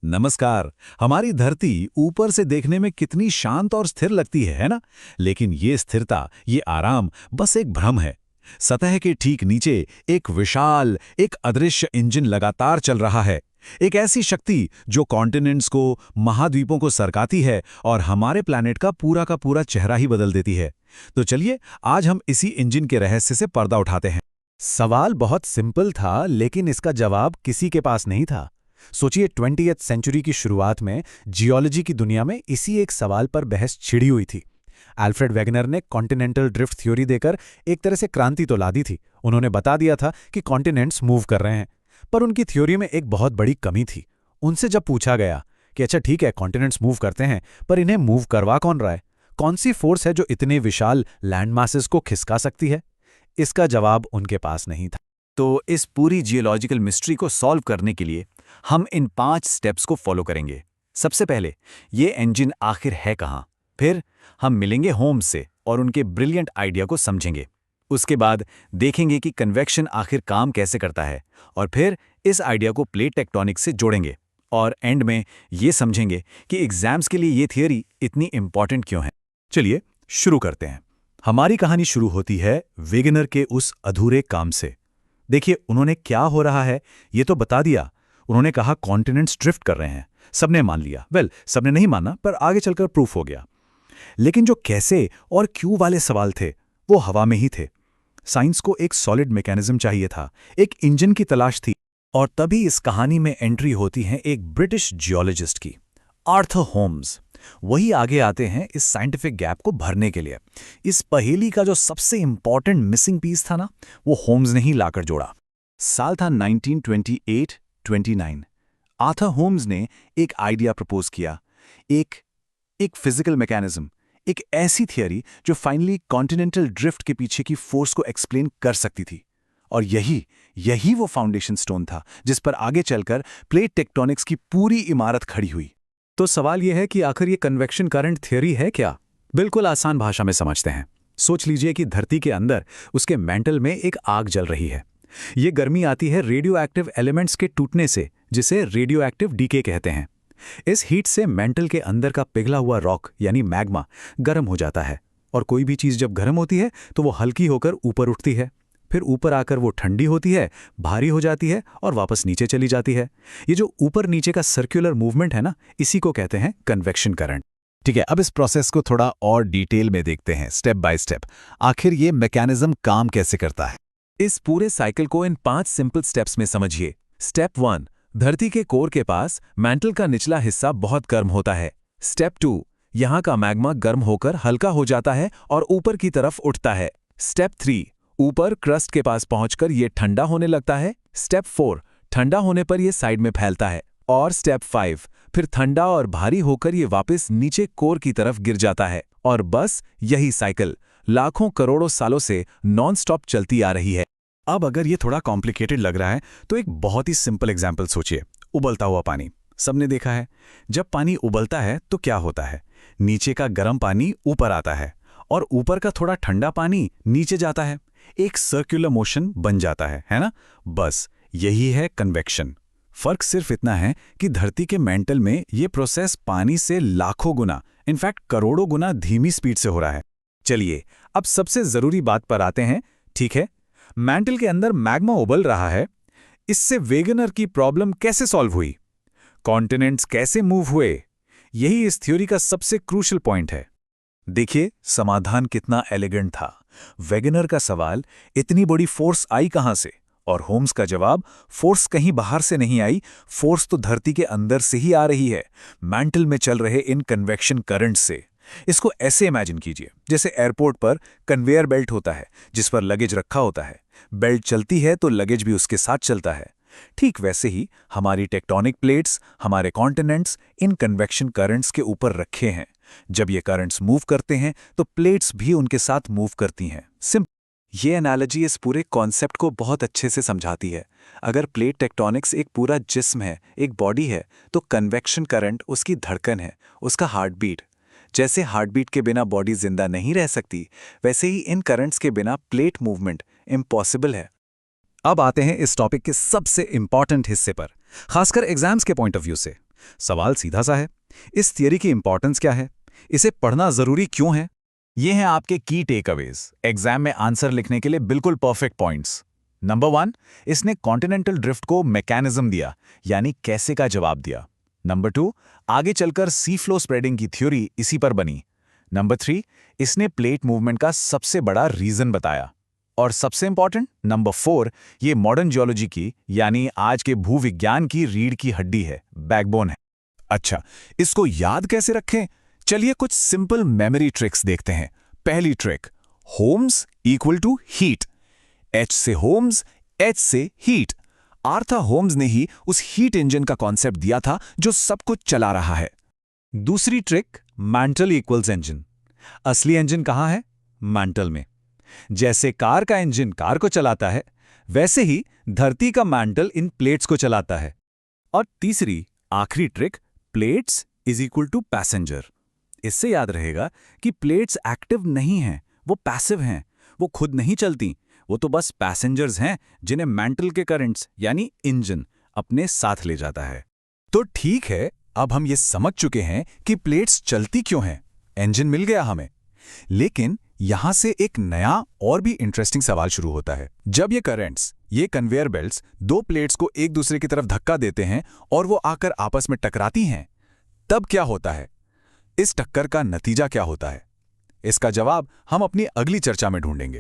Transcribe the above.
नमस्कार। हमारी धरती ऊपर से देखने में कितनी शांत और स्थिर लगती है ना? लेकिन ये स्थिरता, ये आराम बस एक भ्रम है। सतह के ठीक नीचे एक विशाल, एक अदृश्य इंजन लगातार चल रहा है। एक ऐसी शक्ति जो कॉन्टिनेंट्स को, महाद्वीपों को सरकाती है और हमारे प्लैनेट का पूरा चेहरा ही बदल देती है। तो चलिए आज हम इसी इंजन के रहस्य से पर्दा उठाते हैं। सवाल बहुत सिंपल था, लेकिन इसका जवाब किसी के पास नहीं था। सोचिए, 20वीं सेंचुरी की शुरुआत में जियोलॉजी की दुनिया में इसी एक सवाल पर बहस छिड़ी हुई थी। अल्फ्रेड वेगनर ने कॉन्टिनेंटल ड्रिफ्ट थ्योरी देकर एक तरह से क्रांति तो ला दी थी। उन्होंने बता दिया था कि कॉन्टिनेंट्स मूव कर रहे हैं, पर उनकी थ्योरी में एक बहुत बड़ी कमी थी। उनसे जब पूछा गया कि अच्छा ठीक है, कॉन्टिनेंट्स मूव करते हैं, पर इन्हें मूव करवा कौन रहा है? कौन सी फोर्स है जो इतने विशाल लैंड मासेस को खिसका सकती है? इसका जवाब उनके पास नहीं था। तो इस पूरी जियोलॉजिकल मिस्ट्री को सॉल्व करने के लिए हम इन 5 स्टेप्स को फॉलो करेंगे। सबसे पहले, ये इंजन आखिर है कहाँ? फिर हम मिलेंगे होम्स से और उनके ब्रिलियंट आइडिया को समझेंगे। उसके बाद देखेंगे कि कन्वेक्शन आखिर काम कैसे करता है, और फिर इस आइडिया को प्लेट टेक्टोनिक्स से जोड़ेंगे। और एंड में ये समझेंगे कि एग्जाम्स के लिए ये थियोरी इतनी इंपॉर्टेंट क्यों है। चलिए शुरू करते हैं। हमारी कहानी शुरू होती है वेगनर के उस अधूरे काम से। देखिए, उन्होंने क्या हो रहा है ये तो बता दिया। उन्होंने कहा कॉन्टिनेंट्स ड्रिफ्ट कर रहे हैं। सबने मान लिया। सबने नहीं माना, पर आगे चलकर प्रूफ हो गया। लेकिन जो कैसे और क्यों वाले सवाल थे, वो हवा में ही थे। साइंस को एक सॉलिड मैकेनिज्म चाहिए था, एक इंजन की तलाश थी। और तभी इस कहानी में एंट्री होती है एक ब्रिटिश जियोलॉजिस्ट की, आर्थर होम्स। वही आगे आते हैं इस साइंटिफिक गैप को भरने के लिए। इस पहेली का जो सबसे इंपॉर्टेंट मिसिंग पीस था ना, वो होम्स ने ही लाकर जोड़ा। साल था 1928-29। आर्थर होम्स ने एक आइडिया प्रपोज किया, एक फिजिकल मैकेनिज्म, एक ऐसी थियरी जो फाइनली कॉन्टिनेंटल ड्रिफ्ट के पीछे की फोर्स को एक्सप्लेन कर सकती थी। और यही वो फाउंडेशन स्टोन था जिस पर आगे चलकर प्लेट टेक्टोनिक्स की पूरी इमारत खड़ी हुई। तो सवाल यह है कि आखिर ये कन्वेक्शन करंट थ्योरी है क्या? बिल्कुल आसान भाषा में समझते हैं। सोच लीजिए कि धरती के अंदर उसके मेंटल में एक आग जल रही है। ये गर्मी आती है रेडियो एक्टिव एलिमेंट्स के टूटने से, जिसे रेडियो एक्टिव डीके कहते हैं। इस हीट से मेंटल के अंदर का पिघला हुआ रॉक यानी मैग्मा गर्म हो जाता है। और कोई भी चीज़ जब गर्म होती है तो वो हल्की होकर ऊपर उठती है। फिर ऊपर आकर वो ठंडी होती है, भारी हो जाती है और वापस नीचे चली जाती है। ये जो ऊपर नीचे का सर्कुलर मूवमेंट है ना, इसी को कहते हैं कन्वेक्शन करंट। ठीक है, अब इस प्रोसेस को थोड़ा और डिटेल में देखते हैं, स्टेप बाय स्टेप। आखिर ये मैकेनिज्म काम कैसे करता है? इस पूरे साइकिल को इन 5 सिंपल स्टेप्स में समझिए। स्टेप 1, धरती के कोर के पास मैंटल का निचला हिस्सा बहुत गर्म होता है। स्टेप 2, यहाँ का मैग्मा गर्म होकर हल्का हो जाता है और ऊपर की तरफ उठता है। स्टेप 3, ऊपर क्रस्ट के पास पहुंचकर ये ठंडा होने लगता है। स्टेप 4, ठंडा होने पर ये साइड में फैलता है। और स्टेप 5, फिर ठंडा और भारी होकर ये वापस नीचे कोर की तरफ गिर जाता है। और बस यही साइकिल लाखों करोड़ों सालों से नॉन स्टॉप चलती आ रही है। अब अगर ये थोड़ा कॉम्प्लिकेटेड लग रहा है तो एक बहुत ही सिंपल एग्जाम्पल सोचिए। उबलता हुआ पानी सबने देखा है। जब पानी उबलता है तो क्या होता है? नीचे का गर्म पानी ऊपर आता है और ऊपर का थोड़ा ठंडा पानी नीचे जाता है। एक सर्कुलर मोशन बन जाता है ना? बस यही है कन्वेक्शन। फर्क सिर्फ इतना है कि धरती के मेंटल में ये प्रोसेस पानी से लाखों गुना, इनफैक्ट करोड़ों गुना धीमी स्पीड से हो रहा है। चलिए अब सबसे जरूरी बात पर आते हैं। ठीक है, मैंटल के अंदर मैग्मा उबल रहा है। इससे वेगनर की प्रॉब्लम कैसे सॉल्व हुई? कॉन्टिनेंट्स कैसे मूव हुए? यही इस थ्योरी का सबसे क्रूशियल पॉइंट है। देखिए, समाधान कितना एलिगेंट था। वेगनर का सवाल, इतनी बड़ी फोर्स आई कहां से? और होम्स का जवाब, फोर्स कहीं बाहर से नहीं आई, फोर्स तो धरती के अंदर से ही आ रही है, मैंटल में चल रहे इन कन्वेक्शन करंट से। इसको ऐसे इमेजिन कीजिए, जैसे एयरपोर्ट पर कन्वेयर बेल्ट होता है जिस पर लगेज रखा होता है। बेल्ट चलती है तो लगेज भी उसके साथ चलता है। ठीक वैसे ही हमारी टेक्टोनिक प्लेट्स, हमारे कॉन्टिनेंट्स इन कन्वेक्शन करंट्स के ऊपर रखे हैं। जब ये करंट्स मूव करते हैं तो प्लेट्स भी उनके साथ मूव करती हैं। ये एनालॉजी इस पूरे कॉन्सेप्ट को बहुत अच्छे से समझाती है। अगर प्लेट टेक्टोनिक्स एक पूरा जिस्म है, एक बॉडी है, तो कन्वेक्शन करंट उसकी धड़कन है, उसका हार्ट बीट। जैसे हार्ट बीट के बिना बॉडी जिंदा नहीं रह सकती, वैसे ही इन करंट्स के बिना प्लेट मूवमेंट इम्पॉसिबल है। अब आते हैं इस टॉपिक के सबसे इंपॉर्टेंट हिस्से पर, खासकर एग्जाम्स के पॉइंट ऑफ व्यू से। सवाल सीधा सा है, इस थियरी की इंपॉर्टेंस क्या है? इसे पढ़ना जरूरी क्यों है? ये हैं आपके की टेकअवेज एग्जाम में आंसर लिखने के लिए बिल्कुल परफेक्ट पॉइंट्स। नंबर 1, इसने कॉन्टिनेंटल ड्रिफ्ट को मैकेनिज्म दिया, यानी कैसे का जवाब दिया। नंबर 2, आगे चलकर सी फ्लो स्प्रेडिंग की थ्योरी इसी पर बनी। नंबर 3, इसने प्लेट मूवमेंट का सबसे बड़ा रीजन बताया। और सबसे इंपॉर्टेंट नंबर 4, ये मॉडर्न जियोलॉजी की यानी आज के भूविज्ञान की रीढ़ की हड्डी है, बैकबोन है। अच्छा, इसको याद कैसे रखें? चलिए कुछ सिंपल मेमोरी ट्रिक्स देखते हैं। पहली trick, Holmes equal to heat. H से होम्स, H से हीट। आर्थर होम्स ने ही उस हीट इंजन का कॉन्सेप्ट दिया था जो सब कुछ चला रहा है। दूसरी ट्रिक, मैंटल इक्वल्स इंजन। असली इंजन कहाँ है? मैंटल में। जैसे कार का इंजन कार को चलाता है, वैसे ही धरती का मैंटल इन प्लेट्स को चलाता है। और तीसरी, आखिरी trick, plates is equal to passenger. इससे याद रहेगा कि प्लेट्स एक्टिव नहीं हैं, वो पैसिव हैं। वो खुद नहीं चलती, वो तो बस पैसेंजर्स हैं जिन्हें मैंटल के करंट्स यानी इंजन अपने साथ ले जाता है। तो ठीक है, अब हम ये समझ चुके हैं कि प्लेट्स चलती क्यों हैं, इंजन मिल गया हमें। लेकिन यहां से एक नया और भी इंटरेस्टिंग सवाल शुरू होता है। जब ये करंट्स, ये कन्वेयर बेल्ट्स दो प्लेट्स को एक दूसरे की तरफ धक्का देते हैं और वो आकर आपस में टकराती हैं, तब क्या होता है? इस टक्कर का नतीजा क्या होता है? इसका जवाब हम अपनी अगली चर्चा में ढूंढेंगे।